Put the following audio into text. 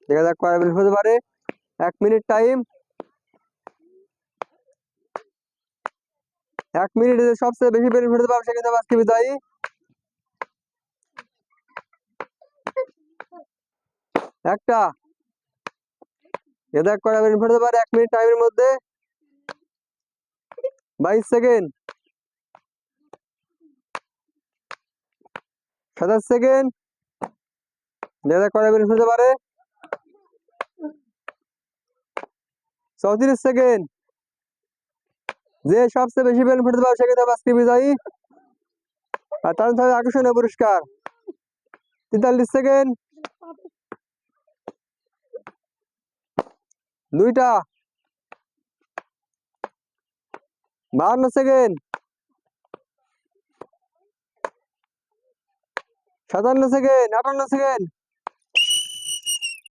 দেখা যাক কয়টা বেলুন ফেলতে পারে। 1 মিনিট টাইম। 1 মিনিটে যে সবচেয়ে বেশি বেলুন ফেলতে পারবে সে কিন্তু আজকে বিজয়ী। একটা। দেখা যাক কয়টা বেলুন ফেলতে পারে 1 মিনিট টাইমের মধ্যে। 22 সেকেন্ড। 27 সেকেন্ড। দেখা যাক কয়টা বেলুন ফেলতে পারে। 34 সেকেন্ড। যে সবচেয়ে বেশি বেলুন ফেলতে পারবে সে কিন্তু আজকে বিজয়ী। আর তার থাকবে আকর্ষণীয় পুরস্কার। 43 সেকেন্ড। 2টা। 52 সেকেন্ড। 57 সেকেন্ড। 58 সেকেন্ড।